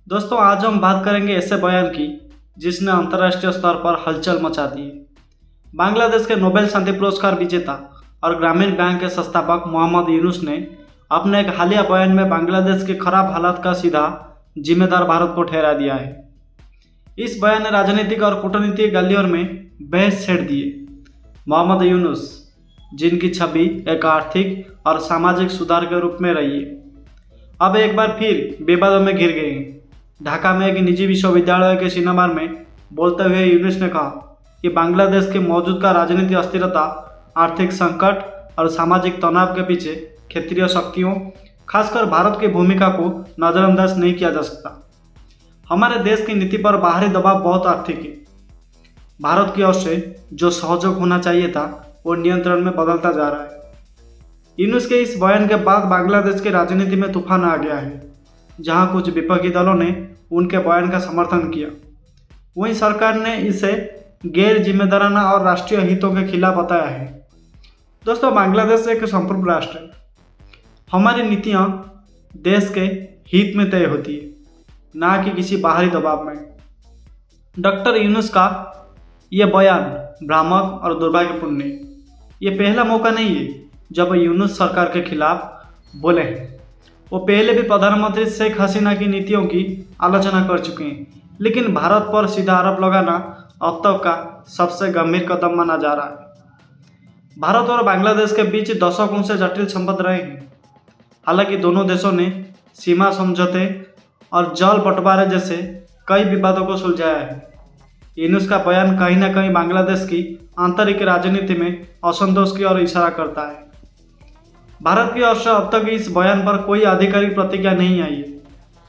दोस्तों, आज हम बात करेंगे ऐसे बयान की जिसने अंतर्राष्ट्रीय स्तर पर हलचल मचा दी है। बांग्लादेश के नोबेल शांति पुरस्कार विजेता और ग्रामीण बैंक के संस्थापक मोहम्मद यूनुस ने अपने एक हालिया बयान में बांग्लादेश के खराब हालात का सीधा जिम्मेदार भारत को ठहरा दिया है। इस बयान ने राजनीतिक और कूटनीतिक गलियों में बहस छेड़ दी है। मोहम्मद यूनुस, जिनकी छवि एक आर्थिक और सामाजिक सुधार के रूप में रही है, अब एक बार फिर विवादों में घिर गए हैं। ढाका में एक निजी विश्वविद्यालय के सेमिनार में बोलते हुए यूनुस ने कहा कि बांग्लादेश के मौजूदा राजनीतिक अस्थिरता, आर्थिक संकट और सामाजिक तनाव के पीछे क्षेत्रीय शक्तियों, खासकर भारत की भूमिका को नज़रअंदाज नहीं किया जा सकता। हमारे देश की नीति पर बाहरी दबाव बहुत आर्थिक है। भारत की ओर से जो सहयोग होना चाहिए था वो नियंत्रण में बदलता जा रहा है। यूनुस के इस बयान के बाद बांग्लादेश की राजनीति में तूफान आ गया है। जहां कुछ विपक्षी दलों ने उनके बयान का समर्थन किया, वहीं सरकार ने इसे गैर जिम्मेदाराना और राष्ट्रीय हितों के खिलाफ बताया है। दोस्तों, बांग्लादेश एक संप्रभु राष्ट्र है। हमारी नीतियां देश के हित में तय होती है, ना कि किसी बाहरी दबाव में। डॉक्टर यूनुस का यह बयान भ्रामक और दुर्भाग्यपूर्ण है। ये पहला मौका नहीं है जब यूनुस सरकार के खिलाफ बोले हैं। वो पहले भी प्रधानमंत्री शेख हसीना की नीतियों की आलोचना कर चुके हैं, लेकिन भारत पर सीधा आरोप लगाना अब तक का सबसे गंभीर कदम माना जा रहा है। भारत और बांग्लादेश के बीच दशकों से जटिल संबंध रहे हैं। हालांकि दोनों देशों ने सीमा समझौते और जल बंटवारे जैसे कई विवादों को सुलझाया है। यूनुस का बयान कहीं न कहीं बांग्लादेश की आंतरिक राजनीति में असंतोष की ओर इशारा करता है। भारत की ओर से अब तक इस बयान पर कोई आधिकारिक प्रतिक्रिया नहीं आई है,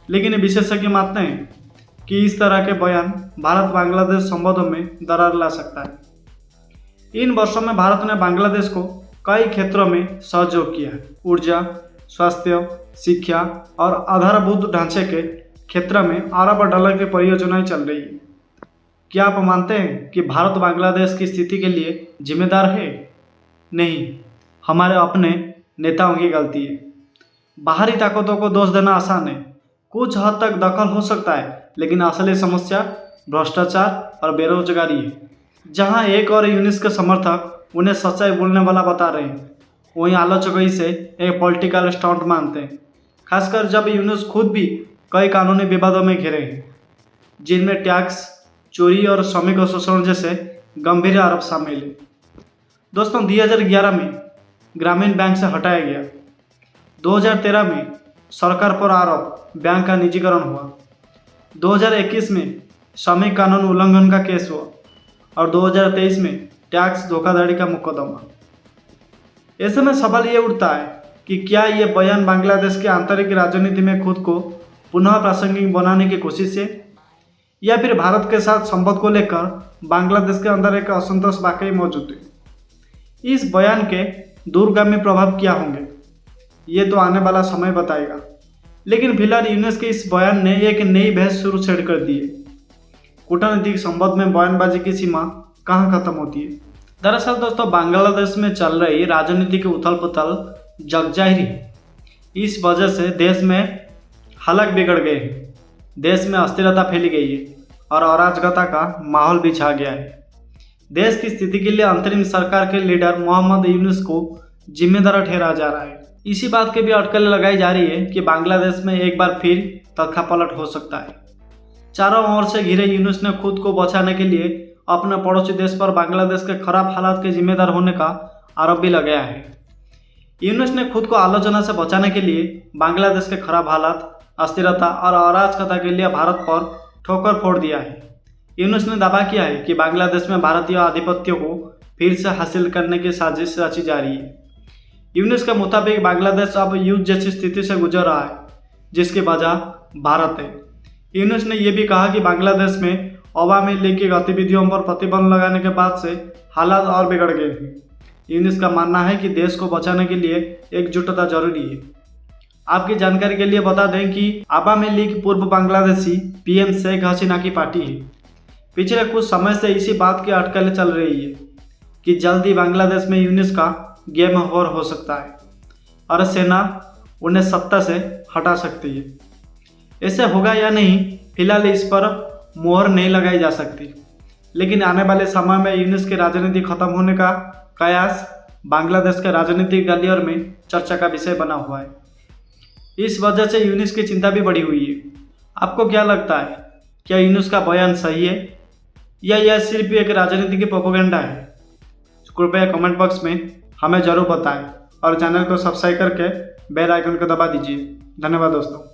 लेकिन विशेषज्ञ मानते हैं कि इस तरह के बयान भारत बांग्लादेश संबंधों में दरार ला सकता है। इन वर्षों में भारत ने बांग्लादेश को कई क्षेत्रों में सहयोग किया है। ऊर्जा, स्वास्थ्य, शिक्षा और आधारभूत ढांचे के क्षेत्र में अरब डॉलर की परियोजनाएं चल रही है। क्या आप मानते हैं कि भारत बांग्लादेश की स्थिति के लिए जिम्मेदार है? नहीं, हमारे अपने नेताओं की गलती है। बाहरी ताकतों को दोष देना आसान है, कुछ हद तक दखल हो सकता है, लेकिन असली समस्या भ्रष्टाचार और बेरोजगारी है। जहां एक और यूनुस के समर्थक उन्हें सच्चाई बोलने वाला बता रहे हैं, वहीं आलोचक इसे एक पॉलिटिकल स्टंट मानते हैं, खासकर जब यूनुस खुद भी कई कानूनी विवादों में घिरे हैं, जिनमें टैक्स चोरी और श्रमिक शोषण जैसे गंभीर आरोप शामिल है। दोस्तों, 2011 में ग्रामीण बैंक से हटाया गया। 2013 में सरकार पर आरोप बैंक का निजीकरण हुआ। 2021 में श्रमिक कानून उल्लंघन का केस हुआ और 2023 में टैक्स धोखाधड़ी का मुकदमा। ऐसे में सवाल ये उठता है कि क्या ये बयान बांग्लादेश की आंतरिक राजनीति में खुद को पुनः प्रासंगिक बनाने की कोशिश है, या फिर भारत के साथ संबंध को लेकर बांग्लादेश के अंदर एक असंतोष वाकई मौजूद है। इस बयान के दूरगामी प्रभाव क्या होंगे, ये तो आने वाला समय बताएगा। लेकिन फिलहाल यूनुस के इस बयान ने एक नई बहस शुरू छेड़ कर दी है। कूटनीतिक संबंध में बयानबाजी की सीमा कहाँ खत्म होती है? दरअसल दोस्तों, बांग्लादेश में चल रही राजनीति की उथल पुथल जगजाहिर है। इस वजह से देश में हालात बिगड़ गए हैं, देश में अस्थिरता फैली गई है और अराजकता का माहौल भी छा गया है। देश की स्थिति के लिए अंतरिम सरकार के लीडर मोहम्मद यूनुस को जिम्मेदार ठहराया जा रहा है। इसी बात की भी अटकलें लगाई जा रही है कि बांग्लादेश में एक बार फिर तख्तापलट हो सकता है। चारों ओर से घिरे यूनुस ने खुद को बचाने के लिए अपने पड़ोसी देश पर बांग्लादेश के खराब हालात के जिम्मेदार होने का आरोप भी लगाया है। यूनुस ने खुद को आलोचना से बचाने के लिए बांग्लादेश के खराब हालात, अस्थिरता और अराजकता के लिए भारत पर ठोकर फोड़ दिया है। यूनुस ने दावा किया है कि बांग्लादेश में भारतीय आधिपत्य को फिर से हासिल करने की साजिश रची जा रही है। यूनुस के मुताबिक बांग्लादेश अब युद्ध जैसी स्थिति से गुजर रहा है, जिसकी वजह भारत है। यूनुस ने यह भी कहा कि बांग्लादेश में अवामी लीग की गतिविधियों पर प्रतिबंध लगाने के बाद से हालात और बिगड़ गए हैं। यूनुस का मानना है कि देश को बचाने के लिए एकजुटता जरूरी है। आपकी जानकारी के लिए बता दें कि अवामी लीग पूर्व बांग्लादेशी पीएम शेख हसीना की पार्टी है। पिछले कुछ समय से इसी बात की अटकलें चल रही है कि जल्दी बांग्लादेश में यूनुस का गेम ओवर हो सकता है और सेना उन्हें सत्ता से हटा सकती है। ऐसे होगा या नहीं, फिलहाल इस पर मोहर नहीं लगाई जा सकती, लेकिन आने वाले समय में यूनुस की राजनीति खत्म होने का कयास बांग्लादेश के राजनीतिक गलियार में चर्चा का विषय बना हुआ है। इस वजह से यूनुस की चिंता भी बढ़ी हुई है। आपको क्या लगता है, क्या यूनुस का बयान सही है या यह सिर्फ एक राजनीति की प्रोपेगेंडा है? कृपया कमेंट बॉक्स में हमें जरूर बताएं और चैनल को सब्सक्राइब करके बेल आइकन को दबा दीजिए। धन्यवाद दोस्तों।